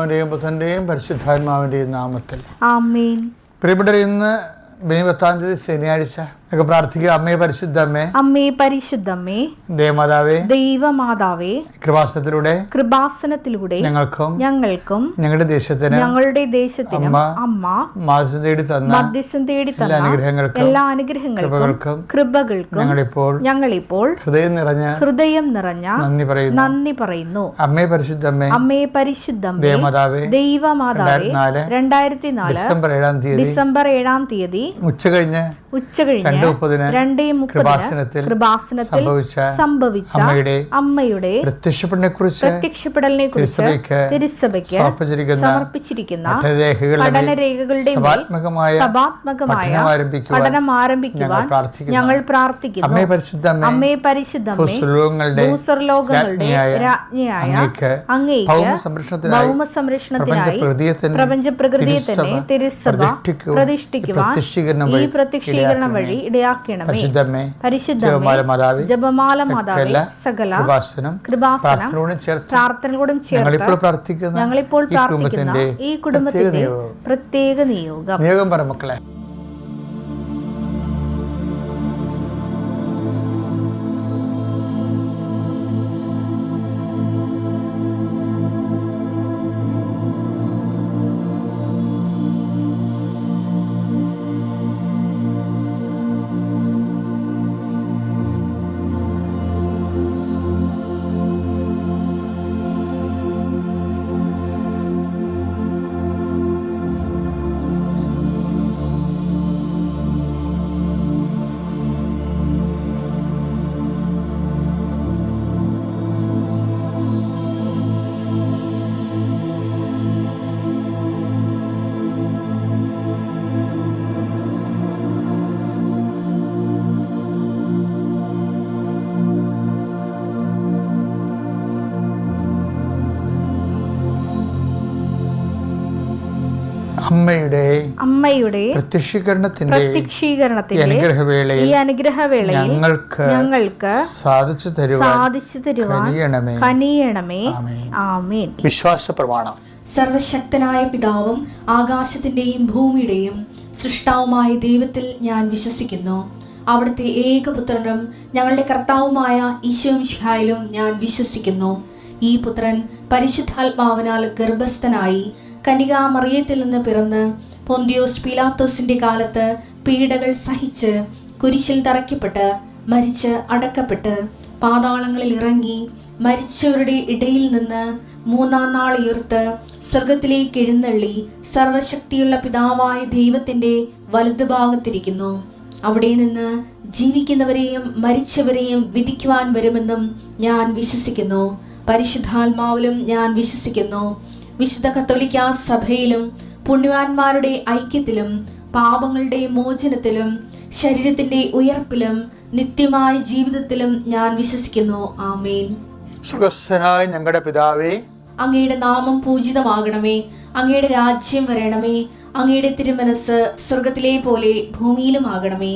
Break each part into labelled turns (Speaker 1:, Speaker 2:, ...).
Speaker 1: പുത്രന്റെയും പരിശുദ്ധാത്മാവിന്റെയും നാമത്തിൽ
Speaker 2: ആമേൻ.
Speaker 1: പ്രിയപ്പെട്ടവരെ, ഇന്ന് മെയ് 10 ശനിയാഴ്ച നമുക്ക് പ്രാർത്ഥിക്കുക. അമ്മേ പരിശുദ്ധമ്മേ,
Speaker 2: അമ്മേ പരിശുദ്ധമ്മേ,
Speaker 1: ദേവമാതാവേ,
Speaker 2: ദൈവമാതാവേ, കൃപാസനത്തിലൂടെ ഞങ്ങൾക്കും ഞങ്ങളുടെ ദേശത്തിനും അമ്മ മധ്യസ്ഥം തേടി തന്ന എല്ലാ അനുഗ്രഹങ്ങൾക്കും കൃപകൾക്കും ഞങ്ങളിപ്പോൾ ഹൃദയം നിറഞ്ഞ നന്ദി പറയുന്നു.
Speaker 1: അമ്മേ പരിശുദ്ധമ്മേ,
Speaker 2: ദൈവമാതാവേ, 2004 ഡിസംബർ 7 ഉച്ചകഴിഞ്ഞ് 2:30 കൃപാസനത്തിൽ സംഭവിച്ച അമ്മയുടെ പ്രത്യക്ഷപ്പെടലിനെ കുറിച്ച് തിരുസഭയ്ക്ക് സമർപ്പിച്ചിരിക്കുന്ന പഠനരേഖകളുടെ സഭാത്മകമായ പഠനം ആരംഭിക്കുവാൻ ഞങ്ങൾ പ്രാർത്ഥിക്കുന്നു. അമ്മേ പരിശുദ്ധമ്മേ, ഭൂസ്വർലോകങ്ങളുടെ രാജ്ഞിയായ അങ്ങേയ്ക്ക് ഭൗമസംരക്ഷണത്തിനായി പ്രപഞ്ച പ്രകൃതിയെ തന്നെ തിരുസഭ പ്രതിഷ്ഠിക്കുവാൻ ഈ പ്രത്യക്ഷീകരണം വഴി ഇടയാക്കണമേ. പരിശുദ്ധമ്മേ, ജപമാല മാതാവേ, സകല കൃപാസനം പ്രാർത്ഥനകളോടും ചേർത്ത് ഞങ്ങളിപ്പോൾ പ്രാർത്ഥിക്കുന്ന ഈ കുടുംബത്തിന്റെ പ്രത്യേക നിയോഗം
Speaker 1: പറ മക്കളെ.
Speaker 2: അമ്മയുടെ
Speaker 1: പ്രത്യക്ഷീകരണത്തിന്റെ ഈ
Speaker 2: അനുഗ്രഹവേളയിൽ ഞങ്ങൾക്ക് സാധിച്ചു തരുവാൻ കനിയണമേ. ആമേൻ.
Speaker 1: വിശ്വാസ പ്രമാണം.
Speaker 3: സർവശക്തനായ പിതാവും ആകാശത്തിന്റെയും ഭൂമിയുടെയും സൃഷ്ടാവുമായ ദൈവത്തിൽ ഞാൻ വിശ്വസിക്കുന്നു. അവിടുത്തെ ഏകപുത്രനും ഞങ്ങളുടെ കർത്താവുമായ ഈശോ മിശിഹായിലും ഞാൻ വിശ്വസിക്കുന്നു. ഈ പുത്രൻ പരിശുദ്ധാത്മാവിനാൽ ഗർഭസ്ഥനായി കന്യകാമറിയത്തിൽ നിന്ന് പിറന്ന് പൊന്തിയോസ് പീലാത്തോസിന്റെ കാലത്ത് പീഡകൾ സഹിച്ച് കുരിശിൽ തറയ്ക്കപ്പെട്ട് മരിച്ച് അടക്കപ്പെട്ട് പാതാളങ്ങളിൽ ഇറങ്ങി മരിച്ചവരുടെ ഇടയിൽ നിന്ന് 3-ാം നാൾ ഉയർത്ത് സ്വർഗത്തിലേക്ക് എഴുന്നള്ളി സർവശക്തിയുള്ള പിതാവായ ദൈവത്തിന്റെ വലതുഭാഗത്തിരിക്കുന്നു. അവിടെ നിന്ന് ജീവിക്കുന്നവരെയും മരിച്ചവരെയും വിധിക്കുവാൻ വരുമെന്നും ഞാൻ വിശ്വസിക്കുന്നു. പരിശുദ്ധാത്മാവിലും ഞാൻ വിശ്വസിക്കുന്നു. വിശുദ്ധ കത്തോലിക്കാ സഭയിലും പുണ്യവാന്മാരുടെ ഐക്യത്തിലും പാപങ്ങളുടെ മോചനത്തിലും ശരീരത്തിന്റെ ഉയർപ്പിലും നിത്യമായ ജീവിതത്തിലും ഞാൻ വിശ്വസിക്കുന്നു. ആമേൻ.
Speaker 1: സ്വർഗ്ഗസ്ഥനായ ഞങ്ങളുടെ പിതാവേ,
Speaker 3: അങ്ങയുടെ നാമം പൂജിതമാകണമേ. അങ്ങയുടെ രാജ്യം വരണമേ. അങ്ങയുടെ തിരുമനസ് സ്വർഗത്തിലെ പോലെ ഭൂമിയിലും ആകണമേ.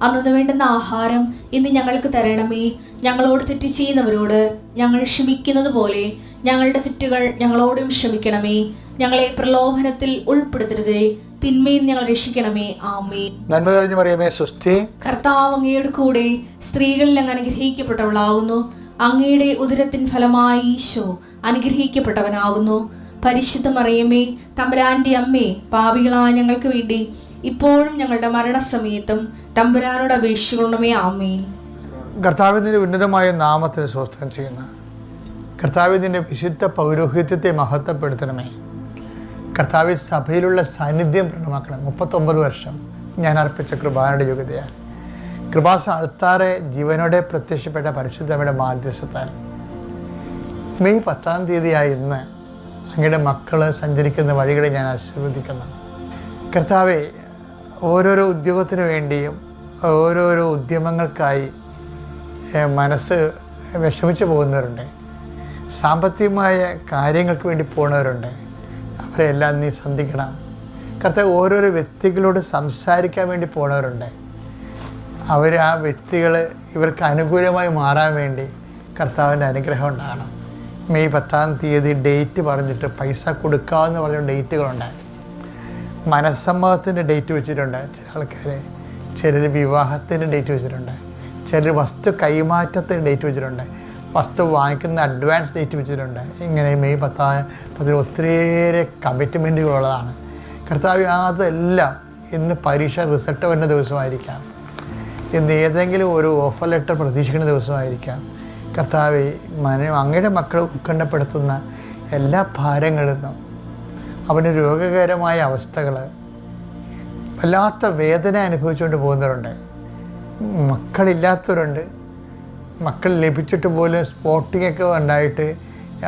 Speaker 3: അന്നു വേണ്ടുന്ന ആഹാരം ഇന്ന് ഞങ്ങൾക്ക് തരണമേ. ഞങ്ങളോട് തെറ്റ് ചെയ്യുന്നവരോട് ഞങ്ങൾ ക്ഷമിക്കുന്നത് പോലെ ഞങ്ങളുടെ തെറ്റുകൾ ഞങ്ങളോടും ക്ഷമിക്കണമേ. ഞങ്ങളെ പ്രലോഭനത്തിൽ ഉൾപ്പെടുത്തരുതേ, തിന്മയിൽ ഞങ്ങൾ രക്ഷിക്കണമേ. ആമേൻ.
Speaker 1: നന്മ നിറഞ്ഞ മറിയമേ, സ്വസ്തി.
Speaker 3: കർത്താവ് അങ്ങയുടെ കൂടെ സ്ത്രീകളിൽ അങ്ങ് അനുഗ്രഹിക്കപ്പെട്ടവളാകുന്നു. അങ്ങയുടെ ഉദരത്തിൻ ഫലമായി ഈശോ അനുഗ്രഹിക്കപ്പെട്ടവനാകുന്നു. പരിശുദ്ധ മറിയമേ, തമ്പുരാന്റെ അമ്മേ, പാപികളായ ഞങ്ങൾക്ക് വേണ്ടി ഇപ്പോഴും ഞങ്ങളുടെ മരണസമയത്തും തമ്പുരാനോട് അപേക്ഷിക്കണമേ. ആമേൻ.
Speaker 1: കർത്താവിന്റെ ഉന്നതമായ നാമത്തിന് സ്വസ്ഥം ചെയ്യുന്ന കർത്താവിന്റെ വിശുദ്ധ പൗരോഹിത്യത്തെ മഹത്വപ്പെടുത്തണമേ. കർത്താവ് സഭയിലുള്ള സാന്നിധ്യം പ്രകടമാക്കണം. 39 വർഷം ഞാൻ അർപ്പിച്ച കൃപാനയുടെ യോഗ്യതയാൽ കൃപാസ അൾത്താറെ ജീവനോടെ പ്രത്യക്ഷപ്പെട്ട പരിശുദ്ധമ്മയുടെ മാധ്യസ്ഥത്താൽ മെയ് 10 ഇന്ന് അങ്ങയുടെ മക്കൾ സഞ്ചരിക്കുന്ന വഴികളെ ഞാൻ ആശീർവദിക്കുന്നു. കർത്താവെ, ഓരോരോ ഉദ്യോഗത്തിന് വേണ്ടിയും ഓരോരോ ഉദ്യമങ്ങൾക്കായി മനസ്സ് വിഷമിച്ച് പോകുന്നവരുണ്ട്. സാമ്പത്തികമായ കാര്യങ്ങൾക്ക് വേണ്ടി പോകുന്നവരുണ്ട്. അവരെല്ലാം നീ സന്ധിക്കണം. കർത്താവ്, ഓരോരോ വ്യക്തികളോട് സംസാരിക്കാൻ വേണ്ടി പോകുന്നവരുണ്ട്. ആ വ്യക്തികൾ ഇവർക്ക് അനുകൂലമായി മാറാൻ വേണ്ടി കർത്താവിൻ്റെ അനുഗ്രഹം ഉണ്ടാകണം. മെയ് 10-ാം തീയതി ഡേറ്റ് പറഞ്ഞിട്ട് പൈസ കൊടുക്കാമെന്ന് പറഞ്ഞ ഡേറ്റുകളുണ്ട്. മനസ്സമ്മതത്തിൻ്റെ ഡേറ്റ് വെച്ചിട്ടുണ്ട് ചില ആൾക്കാർ. ചിലർ വിവാഹത്തിൻ്റെ ഡേറ്റ് വെച്ചിട്ടുണ്ട്. ചിലർ വസ്തു കൈമാറ്റത്തിന് ഡേറ്റ് വെച്ചിട്ടുണ്ട്. വസ്തു വാങ്ങിക്കുന്ന അഡ്വാൻസ് ഡേറ്റ് വെച്ചിട്ടുണ്ട്. ഇങ്ങനെ മെയ് 10 ഒത്തിരിയേറെ കമ്മിറ്റ്മെൻറ്റുകളുള്ളതാണ്. കർത്താവ് അതെല്ലാം ഇന്ന് പരീക്ഷ റിസൾട്ട് വരുന്ന ദിവസമായിരിക്കാം, ഇന്ന് ഏതെങ്കിലും ഒരു ഓഫർ ലെറ്റർ പ്രതീക്ഷിക്കുന്ന ദിവസമായിരിക്കാം. കർത്താവ് അങ്ങയുടെ മക്കൾ ഉത്കണ്ഠപ്പെടുത്തുന്ന എല്ലാ ഭാരങ്ങളിൽ നിന്നും, അവന് രോഗകരമായ അവസ്ഥകൾ, വല്ലാത്ത വേദന അനുഭവിച്ചുകൊണ്ട് പോകുന്നവരുണ്ട്, മക്കളില്ലാത്തവരുണ്ട്, മക്കൾ ലഭിച്ചിട്ട് പോലും സ്പോട്ടിങ്ങൊക്കെ ഉണ്ടായിട്ട്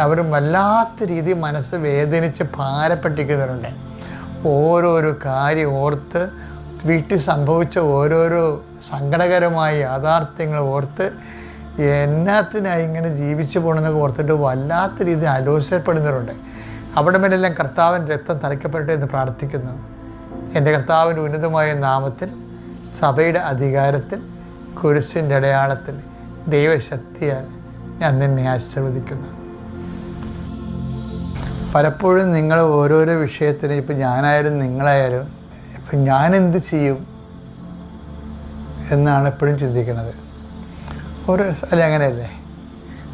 Speaker 1: അവർ വല്ലാത്ത രീതിയിൽ മനസ്സ് വേദനിച്ച് ഭാരപ്പെട്ടിരിക്കുന്നവരുണ്ട്. ഓരോരോ കാര്യം ഓർത്ത്, വീട്ടിൽ സംഭവിച്ച ഓരോരോ സങ്കടകരമായ യാഥാർത്ഥ്യങ്ങൾ ഓർത്ത് എന്നാത്തിനായി ഇങ്ങനെ ജീവിച്ചു പോകണമെന്നൊക്കെ ഓർത്തിട്ട് വല്ലാത്ത രീതിയിൽ ആലോചിക്കപ്പെടുന്നവരുണ്ട്. അവിടെ മേലെല്ലാം കർത്താവിൻ്റെ രക്തം തളിക്കപ്പെടട്ടെ എന്ന് പ്രാർത്ഥിക്കുന്നു. എൻ്റെ കർത്താവിൻ്റെ ഉന്നതമായ നാമത്തിൽ, സഭയുടെ അധികാരത്തിൽ, കുരിശിൻ്റെ അടയാളത്തിൽ, ദൈവശക്തിയാൽ ഞാൻ നിന്നെ ആശീർവദിക്കുന്നു. പലപ്പോഴും നിങ്ങൾ ഓരോരോ വിഷയത്തിന്, ഇപ്പം ഞാനായാലും നിങ്ങളായാലും, ഇപ്പം ഞാനെന്ത് ചെയ്യും എന്നാണ് എപ്പോഴും ചിന്തിക്കുന്നത്. ഓരോ അല്ല അങ്ങനെയല്ലേ?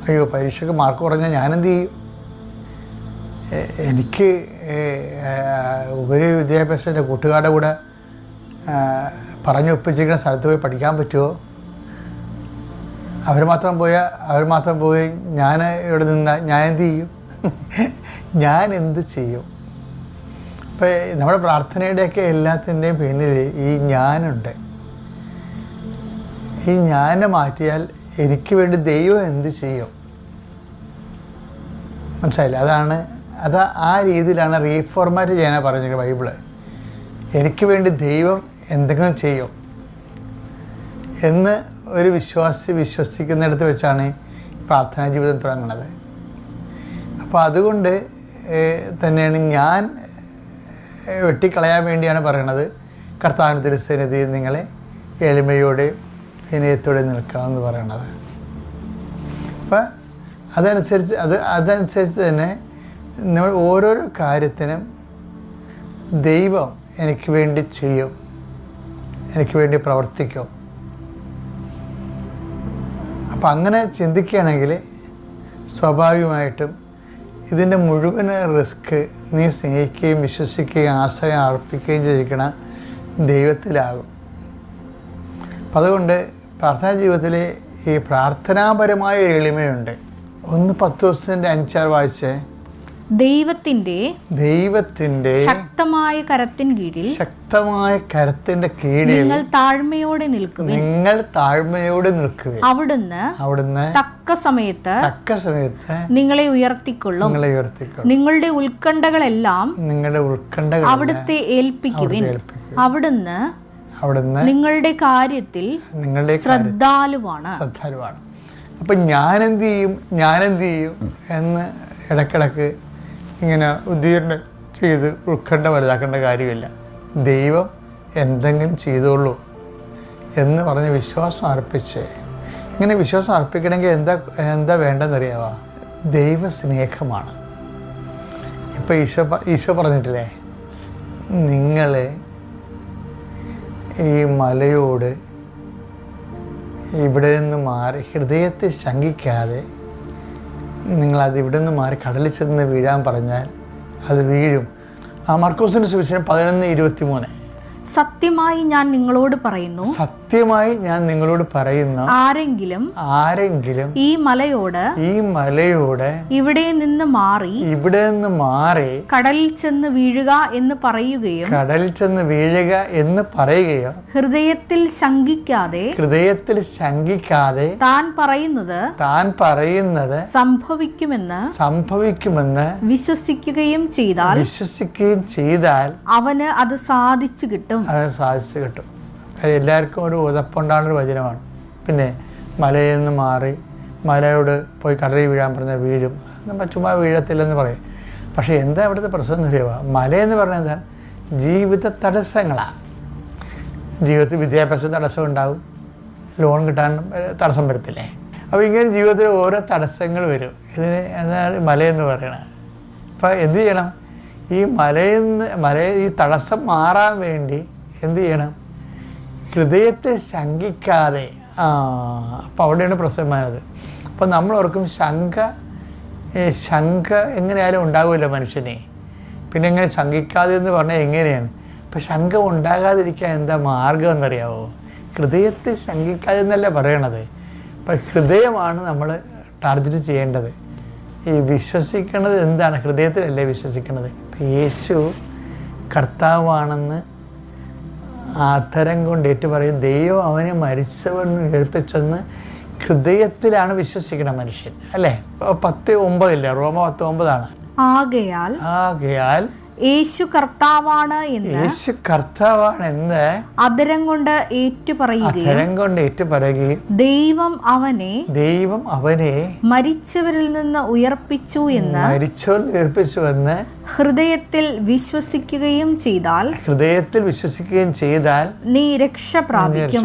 Speaker 1: അയ്യോ പരീക്ഷയ്ക്ക് മാർക്ക് കുറഞ്ഞാൽ ഞാനെന്ത് ചെയ്യും? എനിക്ക് ഉപരി വിദ്യാഭ്യാസത്തിൻ്റെ കൂട്ടുകാരുടെ കൂടെ പറഞ്ഞൊപ്പിച്ചിരിക്കുന്ന സ്ഥലത്ത് പോയി പഠിക്കാൻ പറ്റുമോ? അവർ മാത്രം പോയി ഞാൻ ഇവിടെ നിന്നാൽ ഞാൻ എന്ത് ചെയ്യും? ഞാൻ എന്ത് ചെയ്യും? ഇപ്പം നമ്മുടെ പ്രാർത്ഥനയുടെയൊക്കെ എല്ലാത്തിൻ്റെയും പിന്നിൽ ഈ ഞാനുണ്ട്. ഈ ഞാൻ മാറ്റിയാൽ എനിക്ക് വേണ്ടി ദൈവം എന്ത് ചെയ്യും? മനസ്സിലായില്ല? ആ രീതിയിലാണ് റീഫോർമാറ്റ് ചെയ്യാനാണ് പറഞ്ഞിരിക്കുന്നത് ബൈബിള്. എനിക്ക് വേണ്ടി ദൈവം എന്തെങ്കിലും ചെയ്യും എന്ന് ഒരു വിശ്വസിക്കുന്നിടത്ത് വെച്ചാണ് പ്രാർത്ഥനാ ജീവിതം തുടങ്ങുന്നത്. അപ്പോൾ അതുകൊണ്ട് തന്നെയാണ് ഞാൻ വെട്ടിക്കളയാൻ വേണ്ടിയാണ് പറയണത്, കർത്താവിൻ്റെ തിരുസന്നിധിയിൽ നിങ്ങളെ എളിമയോടെ വിനയത്തോടെ നിൽക്കാമെന്ന് പറയണത്. അപ്പം അതനുസരിച്ച് തന്നെ നമ്മൾ ഓരോരോ കാര്യത്തിനും ദൈവം എനിക്ക് വേണ്ടി ചെയ്യും, എനിക്ക് വേണ്ടി പ്രവർത്തിക്കും. അപ്പം അങ്ങനെ ചിന്തിക്കുകയാണെങ്കിൽ സ്വാഭാവികമായിട്ടും ഇതിൻ്റെ മുഴുവൻ റിസ്ക് നീ സ്നേഹിക്കുകയും വിശ്വസിക്കുകയും ആശ്രയം അർപ്പിക്കുകയും ചെയ്യിക്കണ ദൈവത്തിലാകും. അപ്പം അതുകൊണ്ട് പ്രാർത്ഥനാ ജീവിതത്തിൽ ഈ പ്രാർത്ഥനാപരമായ ഒരു എളിമയുണ്ട്. 1-10 വായിച്ചേ.
Speaker 2: ദൈവത്തിന്റെ ശക്തമായ കരത്തിൻ്റെ കീഴിൽ നിങ്ങൾ താഴ്മയോടെ നിൽക്കുവിൻ. അവിടുന്ന് തക്ക സമയത്ത് നിങ്ങളെ ഉയർത്തിക്കൊള്ളും. നിങ്ങളുടെ ഉത്കണ്ഠകളെല്ലാം അവിടുത്തെ ഏൽപ്പിക്കുവിൻ. അവിടുന്ന് നിങ്ങളുടെ കാര്യത്തിൽ ശ്രദ്ധാലുവാണ്.
Speaker 1: അപ്പം ഞാനെന്ത് ചെയ്യും എന്ന് ഇടയ്ക്കിടയ്ക്ക് ഇങ്ങനെ ഉദ്ദീപനം ചെയ്ത് ഉത്കണ്ഠ വലുതാക്കേണ്ട കാര്യമില്ല. ദൈവം എന്തെങ്കിലും ചെയ്തോളൂ എന്ന് പറഞ്ഞ് വിശ്വാസം അർപ്പിച്ച്, ഇങ്ങനെ വിശ്വാസം അർപ്പിക്കണമെങ്കിൽ എന്താ വേണ്ടതെന്നറിയാമോ? ദൈവസ്നേഹമാണ്. ഇപ്പം ഈശോ പറഞ്ഞിട്ടില്ലേ, നിങ്ങൾ ഈ മലയോട് ഇവിടെ നിന്ന് മാറി, ഹൃദയത്തെ ശങ്കിക്കാതെ നിങ്ങളത് ഇവിടെ നിന്ന് മാറി കടലിൽ ചെന്ന് വീഴാൻ പറഞ്ഞാൽ അത് വീഴും. മർക്കോസിൻ്റെ സുവിശേഷം 11:23.
Speaker 2: സത്യമായി ഞാൻ നിങ്ങളോട് പറയുന്നു, ആരെങ്കിലും ഈ മലയോട് ഇവിടെ നിന്ന് മാറി കടലിൽ ചെന്ന് വീഴുക എന്ന് പറയുകയും ഹൃദയത്തിൽ ശങ്കിക്കാതെ താൻ പറയുന്നത് സംഭവിക്കുമെന്ന് വിശ്വസിക്കുകയും ചെയ്താൽ അവന് അത് സാധിച്ചു കിട്ടും.
Speaker 1: കാര്യം എല്ലാവർക്കും ഒരു ഉതപ്പുണ്ടാകുന്നൊരു വചനമാണ്. പിന്നെ മലയിൽ നിന്ന് മാറി മലയോട് പോയി കടലിൽ വീഴാൻ പറഞ്ഞാൽ വീഴും. നമ്മൾ ചുമ്മാ വീഴത്തില്ലെന്ന് പറയും. പക്ഷേ എന്താ അവിടുത്തെ പ്രശ്നം എന്ന് അറിയുക? മലയെന്ന് പറഞ്ഞാൽ എന്താണ്? ജീവിത തടസ്സങ്ങളാണ്. ജീവിതത്തിൽ വിദ്യാഭ്യാസ തടസ്സം ഉണ്ടാവും, ലോൺ കിട്ടാൻ തടസ്സം വരത്തില്ലേ? അപ്പോൾ ഇങ്ങനെ ജീവിതത്തിൽ ഓരോ തടസ്സങ്ങൾ വരും. ഇതിന് എന്താണ് മലയെന്ന് പറയണത്. അപ്പോൾ എന്ത് ചെയ്യണം? ഈ ഈ തടസ്സം മാറാൻ വേണ്ടി എന്ത് ചെയ്യണം? ഹൃദയത്തെ ശങ്കിക്കാതെ. അപ്പോൾ അവിടെയാണ് പ്രശ്നമായത്. അപ്പോൾ നമ്മൾ ഓർക്കും ശങ്ക എങ്ങനെയായാലും ഉണ്ടാവില്ല മനുഷ്യനെ. പിന്നെ എങ്ങനെ ശങ്കിക്കാതെ എന്ന് പറഞ്ഞാൽ എങ്ങനെയാണ്? ഇപ്പം ശങ്ക ഉണ്ടാകാതിരിക്കാൻ എന്താ മാർഗം എന്നറിയാവോ? ഹൃദയത്തെ ശങ്കിക്കാതെ എന്നല്ല പറയണത്. അപ്പം ഹൃദയമാണ് നമ്മൾ ടാർഗറ്റ് ചെയ്യേണ്ടത്. ഈ വിശ്വസിക്കണത് എന്താണ്? ഹൃദയത്തിലല്ലേ വിശ്വസിക്കണത്. ഇപ്പം യേശു കർത്താവാണെന്ന് ആധരം കൊണ്ട് ഏറ്റു പറയും. ദൈവം അവനെ മരിച്ചവെന്ന് ഉയർപ്പിച്ചെന്ന് ഹൃദയത്തിലാണ് വിശ്വസിക്കണം മനുഷ്യൻ, അല്ലേ? 10:9 റോമ 10:9
Speaker 2: ആകയാൽ യേശു കർത്താവാണ് എന്ന് അധരം കൊണ്ട് ഏറ്റുപറയുകയും ദൈവം അവനെ മരിച്ചവരിൽ നിന്ന് ഉയർപ്പിച്ചു എന്ന് ഹൃദയത്തിൽ വിശ്വസിക്കുകയും ചെയ്താൽ നീ രക്ഷ പ്രാപിക്കും.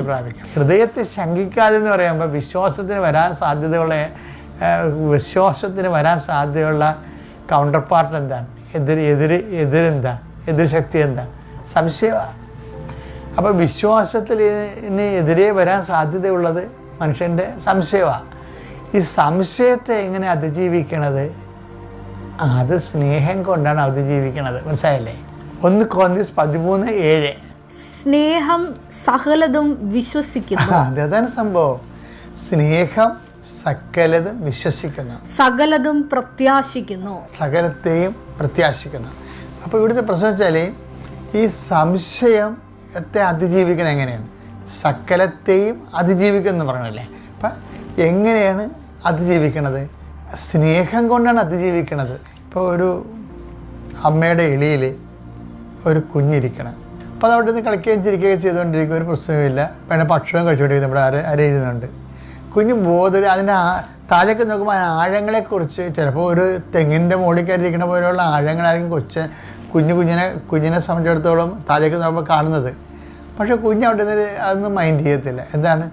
Speaker 1: ഹൃദയത്തെ ശങ്കിക്കാതെ എന്ന് പറയുമ്പോൾ വിശ്വാസത്തിന് വരാൻ സാധ്യതയുള്ള കൗണ്ടർ പാർട്ട് എന്താണ്? എതിർ ശക്തി എന്താണ്? സംശയമാണ്. അപ്പോൾ വിശ്വാസത്തിന് എതിരെ വരാൻ സാധ്യതയുള്ളത് മനുഷ്യൻ്റെ സംശയമാണ്. ഈ സംശയത്തെ എങ്ങനെ അതിജീവിക്കണത്? അത് സ്നേഹം കൊണ്ടാണ് അതിജീവിക്കണത്. മനസ്സിലായില്ലേ? 1 Corinthians 13:7
Speaker 2: സ്നേഹം സകലതും വിശ്വസിക്കുന്നു.
Speaker 1: അതാണ് സംഭവം. സ്നേഹം സകലതും വിശ്വസിക്കുന്നു,
Speaker 2: സകലതും പ്രത്യാശിക്കുന്നു,
Speaker 1: സകലത്തെയും പ്രത്യാശിക്കുന്നു. അപ്പോൾ ഇവിടുത്തെ പ്രശ്നം വെച്ചാൽ ഈ സംശയത്തെ അതിജീവിക്കണം എങ്ങനെയാണ്? സകലത്തെയും അതിജീവിക്കുമെന്ന് പറയണല്ലേ. അപ്പം എങ്ങനെയാണ് അതിജീവിക്കണത്? സ്നേഹം കൊണ്ടാണ് അതിജീവിക്കണത്. ഇപ്പോൾ ഒരു അമ്മയുടെ എളിയിൽ ഒരു കുഞ്ഞിരിക്കണം. അപ്പോൾ അത് അവിടെ നിന്ന് കളിക്കുകയും ചിരിക്കുകയും ചെയ്തുകൊണ്ടിരിക്കും, ഒരു പ്രശ്നവുമില്ല. പിന്നെ ഭക്ഷണം കഴിച്ചുകൊണ്ടിരിക്കും, നമ്മുടെ അരയിരുന്നുണ്ട്. കുഞ്ഞ് ബോധം അതിൻ്റെ താഴേക്ക് നോക്കുമ്പോൾ അതിന് ആഴങ്ങളെക്കുറിച്ച് ചിലപ്പോൾ ഒരു തെങ്ങിൻ്റെ മുകളിൽ കയറിയിരിക്കുന്ന പോലെയുള്ള ആഴങ്ങളായിരിക്കും കുഞ്ഞിനെ സംബന്ധിച്ചിടത്തോളം താഴേക്ക് നോക്കുമ്പോൾ കാണുന്നത്. പക്ഷേ കുഞ്ഞ് അവിടെ നിന്ന് അതൊന്നും മൈൻഡ് ചെയ്യത്തില്ല. എന്താണ്?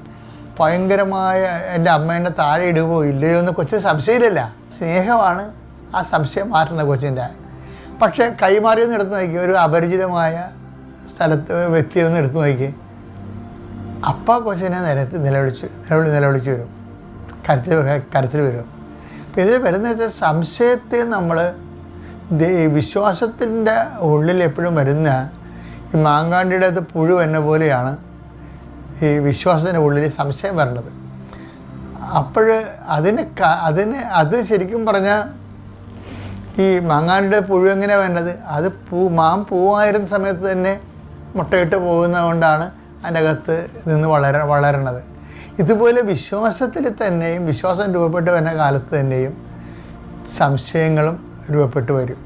Speaker 1: ഭയങ്കരമായ എൻ്റെ അമ്മേൻ്റെ താഴെ ഇടുകയോ ഇല്ലയോ എന്ന് കൊച്ചിന് സംശയമില്ല. സ്നേഹമാണ് ആ സംശയം മാറ്റുന്നത് കൊച്ചിൻ്റെ. പക്ഷേ കൈമാറിയൊന്ന് എടുത്ത് നോക്കി, ഒരു അപരിചിതമായ സ്ഥലത്ത് വ്യക്തിയൊന്ന് എടുത്ത് നോക്കി, അപ്പം കൊച്ചിനെ നിലവിളിച്ച് വരും, കരച്ചിൽ വരും. അപ്പം ഇതിൽ വരുന്ന വെച്ചാൽ സംശയത്തെ നമ്മൾ വിശ്വാസത്തിൻ്റെ ഉള്ളിൽ എപ്പോഴും വരുന്ന ഈ മാങ്ങാണ്ടിയുടെ അത് പുഴു എന്ന പോലെയാണ് ഈ വിശ്വാസത്തിൻ്റെ ഉള്ളിൽ സംശയം വരണത്. അപ്പോൾ അത് ശരിക്കും പറഞ്ഞാൽ ഈ മാങ്ങാണ്ടിയുടെ പുഴു എങ്ങനെയാണ് വേണ്ടത്? അത് പൂവായിരുന്ന സമയത്ത് തന്നെ മുട്ടയിട്ട് പോകുന്നതുകൊണ്ടാണ് അതിൻ്റെ അകത്ത് നിന്ന് വളരണത്. ഇതുപോലെ വിശ്വാസത്തിൽ തന്നെയും വിശ്വാസം രൂപപ്പെട്ട് വരുന്ന കാലത്ത് തന്നെയും സംശയങ്ങളും രൂപപ്പെട്ടു വരും.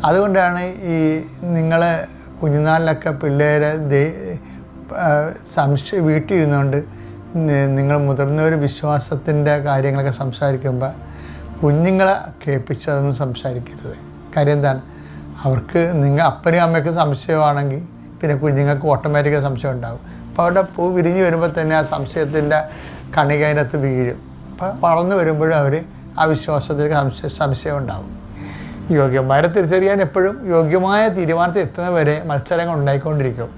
Speaker 1: അതുകൊണ്ടാണ് ഈ നിങ്ങൾ കുഞ്ഞുനാളിലൊക്കെ പിള്ളേരെ വീട്ടിലിരുന്നുകൊണ്ട് നിങ്ങൾ മുതിർന്നവർ വിശ്വാസത്തിൻ്റെ കാര്യങ്ങളൊക്കെ സംസാരിക്കുമ്പോൾ കുഞ്ഞുങ്ങളെ കേൾപ്പിച്ചതൊന്നും സംസാരിക്കരുത്. കാര്യം എന്താണ്? അവർക്ക് അപ്പനും അമ്മയ്ക്കും സംശയമാണെങ്കിൽ പിന്നെ കുഞ്ഞുങ്ങൾക്ക് ഓട്ടോമാറ്റിക്കായി സംശയം ഉണ്ടാകും. അപ്പോൾ അവരുടെ പൂ വിരിഞ്ഞ് വരുമ്പോൾ തന്നെ ആ സംശയത്തിൻ്റെ കണിക അതിനകത്ത് വീഴും. അപ്പോൾ വളർന്നു വരുമ്പോഴും അവർ ആ വിശ്വാസത്തിൽ സംശയം ഉണ്ടാകും. യോഗ്യന്മാരെ തിരിച്ചറിയാൻ എപ്പോഴും യോഗ്യമായ തീരുമാനത്തിൽ എത്തുന്നവരെ മത്സരങ്ങൾ ഉണ്ടായിക്കൊണ്ടിരിക്കും.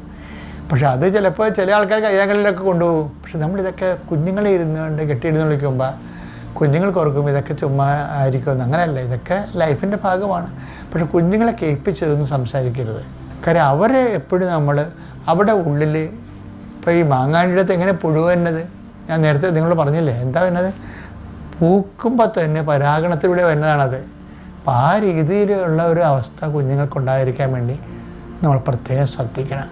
Speaker 1: പക്ഷെ അത് ചിലപ്പോൾ ചില ആൾക്കാർ കയ്യാങ്കളിലൊക്കെ കൊണ്ടുപോകും. പക്ഷെ നമ്മളിതൊക്കെ കുഞ്ഞുങ്ങളെ ഇരുന്നുകൊണ്ട് കെട്ടിയിരുന്ന് വിളിക്കുമ്പോൾ കുഞ്ഞുങ്ങൾക്ക് ഓർക്കും ഇതൊക്കെ ചുമ്മാ ആയിരിക്കുമെന്ന്. അങ്ങനെയല്ല, ഇതൊക്കെ ലൈഫിൻ്റെ ഭാഗമാണ്. പക്ഷെ കുഞ്ഞുങ്ങളെ കേൾപ്പിച്ചതൊന്നും സംസാരിക്കരുത്. കാര്യം അവരെ എപ്പോഴും നമ്മൾ അവിടെ ഉള്ളിൽ ഇപ്പോൾ ഈ മാങ്ങാണ്ടിടത്ത് എങ്ങനെ പുഴു വരുന്നത്? ഞാൻ നേരത്തെ നിങ്ങളോട് പറഞ്ഞില്ലേ, എന്താ വരുന്നത്? പൂക്കുമ്പോൾ തന്നെ പരാഗണത്തിലൂടെ വരുന്നതാണത്. അപ്പോൾ ആ രീതിയിലുള്ള ഒരു അവസ്ഥ കുഞ്ഞുങ്ങൾക്കുണ്ടായിരിക്കാൻ വേണ്ടി നമ്മൾ പ്രത്യേകം ശ്രദ്ധിക്കണം.